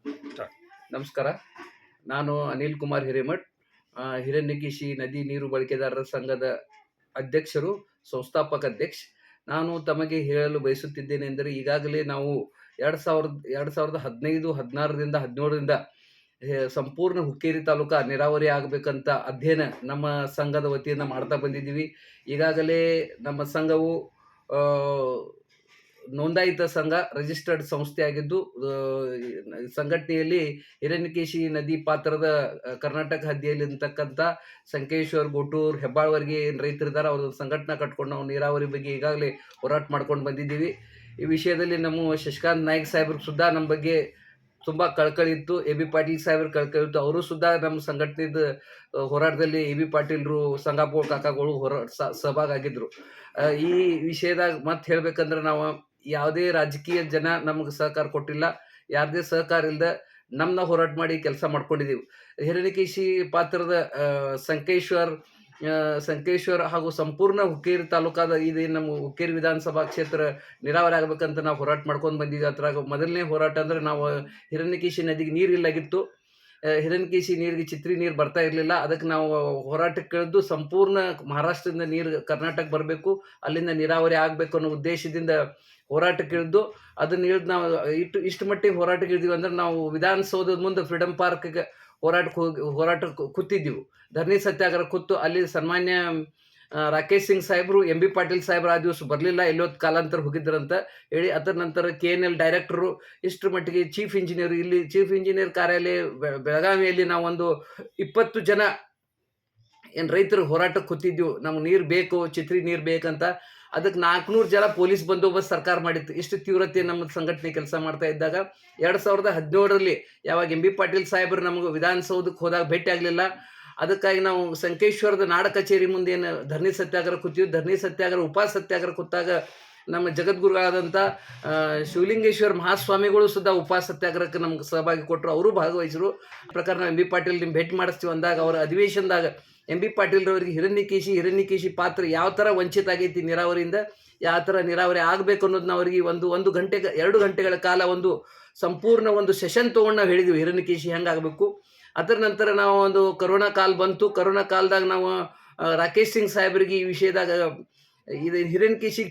Start. ನಮಸ್ಕಾರ. ನಾನು ಅನಿಲ್ ಕುಮಾರ್ ಹಿರೇಮಠ್, ಹಿರಣ್ಯಕೇಶಿ ನದಿ ನೀರು ಬಳಕೆದಾರರ ಸಂಘದ ಅಧ್ಯಕ್ಷರು, ಸಂಸ್ಥಾಪಕ ಅಧ್ಯಕ್ಷ. ನಾನು ತಮಗೆ ಹೇಳಲು ಬಯಸುತ್ತಿದ್ದೇನೆಂದರೆ, ಈಗಾಗಲೇ ನಾವು 2015, 16ರಿಂದ 17ರಿಂದ ಸಂಪೂರ್ಣ ಹುಕ್ಕೇರಿ ತಾಲೂಕಾ ನೀರಾವರಿ ಆಗಬೇಕಂತ ಅಧ್ಯಯನ ನಮ್ಮ ಸಂಘದ ವತಿಯಿಂದ ಮಾಡ್ತಾ ಬಂದಿದ್ದೀವಿ. ಈಗಾಗಲೇ ನಮ್ಮ ಸಂಘವು ನೋಂದಾಯಿತ ಸಂಘ, ರಿಜಿಸ್ಟರ್ಡ್ ಸಂಸ್ಥೆಯಾಗಿದ್ದು, ಸಂಘಟನೆಯಲ್ಲಿ ಹಿರಣ್ಯಕೇಶಿ ನದಿ ಪಾತ್ರದ ಕರ್ನಾಟಕ ಹದ್ದಿಯಲ್ಲಿರ್ತಕ್ಕಂಥ ಸಂಕೇಶ್ವರ್, ಗೋಟೂರ್, ಹೆಬ್ಬಾಳ್ವರೆಗೆ ಏನು ರೈತರಿದ್ದಾರೆ ಅವ್ರದ್ದು ಸಂಘಟನೆ ಕಟ್ಕೊಂಡು ನಾವು ನೀರಾವರಿ ಬಗ್ಗೆ ಈಗಾಗಲೇ ಹೋರಾಟ ಮಾಡ್ಕೊಂಡು ಬಂದಿದ್ದೀವಿ. ಈ ವಿಷಯದಲ್ಲಿ ನಮ್ಮ ಶಶಿಕಾಂತ್ ನಾಯ್ಕ್ ಸಾಹೇಬ್ರಿಗೆ ಸುದ್ದ ನಮ್ಮ ಬಗ್ಗೆ ತುಂಬ ಕಳಕಳಿ ಇತ್ತು. ಎ ಬಿ ಪಾಟೀಲ್ ಸಾಹೇಬ್ರ ಕಳಕಳಿ ಇತ್ತು. ಅವರು ಸುದ್ದ ನಮ್ಮ ಸಂಘಟನೆದ ಹೋರಾಟದಲ್ಲಿ ಎ ಬಿ ಪಾಟೀಲ್ರು, ಸಂಗಾಪುರ ಕಾಕಾಗಳು ಸಹಭಾಗಿ ಆಗಿದ್ರು. ಈ ವಿಷಯದಾಗ ಮತ್ತೆ ಹೇಳ್ಬೇಕಂದ್ರೆ, ನಾವು ಯಾವುದೇ ರಾಜಕೀಯ ಜನ ನಮಗೆ ಸಹಕಾರ ಕೊಟ್ಟಿಲ್ಲ. ಯಾರದೇ ಸಹಕಾರ ಇಲ್ಲದ ನಮ್ಮನ್ನ ಹೋರಾಟ ಮಾಡಿ ಕೆಲಸ ಮಾಡ್ಕೊಂಡಿದ್ದೀವಿ. ಹಿರಣ್ಯಕೇಶಿ ಪಾತ್ರದ ಸಂಕೇಶ್ವರ್ ಹಾಗೂ ಸಂಪೂರ್ಣ ಹುಕ್ಕೇರಿ ತಾಲೂಕಾದ ಇದು ನಮ್ಮ ಹುಕ್ಕೇರಿ ವಿಧಾನಸಭಾ ಕ್ಷೇತ್ರ ನೀರಾವರಿ ಆಗ್ಬೇಕಂತ ನಾವು ಹೋರಾಟ ಮಾಡ್ಕೊಂಡು ಬಂದಿದ್ದೀವಿ. ಅದ್ರಾಗ ಮೊದಲನೇ ಹೋರಾಟ ಅಂದರೆ, ನಾವು ಹಿರಣ್ಯಕೇಶಿ ನದಿಗೆ ನೀರು ಇಲ್ಲಾಗಿತ್ತು. ಹಿರಣ್ಯಕೇಶಿ ನೀರಿಗೆ ಚಿತ್ರಿ ನೀರು ಬರ್ತಾ ಇರಲಿಲ್ಲ. ಅದಕ್ಕೆ ನಾವು ಹೋರಾಟಕ್ಕೆ ಇಳಿದು ಸಂಪೂರ್ಣ ಮಹಾರಾಷ್ಟ್ರದಿಂದ ನೀರು ಕರ್ನಾಟಕ ಬರಬೇಕು, ಅಲ್ಲಿಂದ ನೀರಾವರಿ ಆಗಬೇಕು ಅನ್ನೋ ಉದ್ದೇಶದಿಂದ ಹೋರಾಟಕ್ಕೆ ಇಳಿದು, ಅದನ್ನ ಇಳಿದು ನಾವು ಇಷ್ಟು ಮಟ್ಟಿಗೆ ಹೋರಾಟಕ್ಕೆ ಇಳಿದೀವಿ ಅಂದ್ರೆ, ನಾವು ವಿಧಾನಸೌಧದ ಮುಂದೆ ಫ್ರೀಡಮ್ ಪಾರ್ಕ್ಗೆ ಹೋರಾಟಕ್ಕೆ ಕೂತಿದ್ದೀವಿ. ಧರಣಿ ಸತ್ಯಾಗ್ರಹ ಕೂತು ಅಲ್ಲಿ ಸನ್ಮಾನ್ಯ ರಾಕೇಶ್ ಸಿಂಗ್ ಸಾಹೇಬರು, ಎಂ ಬಿ ಪಾಟೀಲ್ ಸಾಹೇಬ್ರು ಆ ದಿವಸ ಬರಲಿಲ್ಲ, ಎಲ್ಲೋ ಕಾಲಾಂತರ ಹೋಗಿದ್ರಂತ ಹೇಳಿ, ಅದರ ನಂತರ KNL ಡೈರೆಕ್ಟರು, ಇಷ್ಟರ ಮಟ್ಟಿಗೆ ಚೀಫ್ ಇಂಜಿನಿಯರ್, ಇಲ್ಲಿ ಚೀಫ್ ಇಂಜಿನಿಯರ್ ಕಾರ್ಯಾಲಯ ಬೆಳಗಾವಿಯಲ್ಲಿ ನಾವು ಒಂದು 20 ಜನ ಏನು ರೈತರು ಹೋರಾಟಕ್ಕೆ ಕೂತಿದ್ದೀವಿ. ನಮ್ಗೆ ನೀರು ಬೇಕು, ಚಿತ್ರಿ ನೀರು ಬೇಕಂತ. ಅದಕ್ಕೆ 400 ಜನ ಪೊಲೀಸ್ ಬಂದೋಬಸ್ತ್ ಸರ್ಕಾರ ಮಾಡಿತ್ತು. ಇಷ್ಟು ತೀವ್ರತೆ ನಮ್ಮ ಸಂಘಟನೆ ಕೆಲಸ ಮಾಡ್ತಾ ಇದ್ದಾಗ 2017ರಲ್ಲಿ ಯಾವಾಗ ಎಂ ಬಿ ಪಾಟೀಲ್ ಸಾಹೇಬರು ನಮಗೆ ವಿಧಾನಸೌಧಕ್ಕೆ ಹೋದಾಗ ಭೇಟಿ ಆಗಲಿಲ್ಲ. ಅದಕ್ಕಾಗಿ ನಾವು ಸಂಕೇಶ್ವರದ ನಾಡ ಕಚೇರಿ ಮುಂದೆ ಏನು ಧರಣಿ ಸತ್ಯಾಗ್ರಹ ಕೂತೀವಿ. ಧರಣಿ ಸತ್ಯಾಗ್ರಹ ಉಪ ಸತ್ಯಾಗ್ರಹ ಕೂತಾಗ ನಮ್ಮ ಜಗದ್ಗುರುಗಳಾದಂಥ ಶಿವಲಿಂಗೇಶ್ವರ ಮಹಾಸ್ವಾಮಿಗಳು ಸುದ್ದ ಉಪ ಸತ್ಯಾಗ್ರಹಕ್ಕೆ ನಮ್ಗೆ ಸಹಭಾಗಿ ಕೊಟ್ಟರು, ಅವರು ಭಾಗವಹಿಸಿದ್ರು. ಪ್ರಕಾರ ನಾವು ಎಂ ಬಿ ಪಾಟೀಲ್ ನಿಮ್ಮ ಭೇಟಿ ಮಾಡಿಸ್ತೀವಿ ಅಂದಾಗ, ಅವರ ಅಧಿವೇಶನದಾಗ ಎಂ ಬಿ ಪಾಟೀಲ್ರವರಿಗೆ ಹಿರಣ್ಯಕೇಶಿ ಪಾತ್ರ ಯಾವ ಥರ ವಂಚಿತ ಆಗೈತಿ ನೀರಾವರಿಯಿಂದ, ಯಾವ ಥರ ನೀರಾವರಿ ಆಗಬೇಕು ಅನ್ನೋದನ್ನ ಅವರಿಗೆ ಒಂದು ಗಂಟೆ 2 ಗಂಟೆಗಳ ಕಾಲ ಒಂದು ಸಂಪೂರ್ಣ ಒಂದು ಸೆಷನ್ ತೊಗೊಂಡು ನಾವು ಹೇಳಿದ್ವಿ ಹಿರಣ್ಯಕೇಶಿ ಹೆಂಗಾಗಬೇಕು. ಅದರ ನಂತರ ನಾವು ಒಂದು ಕರೋನಾ ಕಾಲ ಬಂತು. ಕರೋನಾ ಕಾಲದಾಗ ನಾವು ರಾಕೇಶ್ ಸಿಂಗ್ ಸಾಹೇಬ್ರಿಗೆ ಈ ವಿಷಯದಾಗ ಇದು ಹಿರಣ್ಯಕೇಶಿ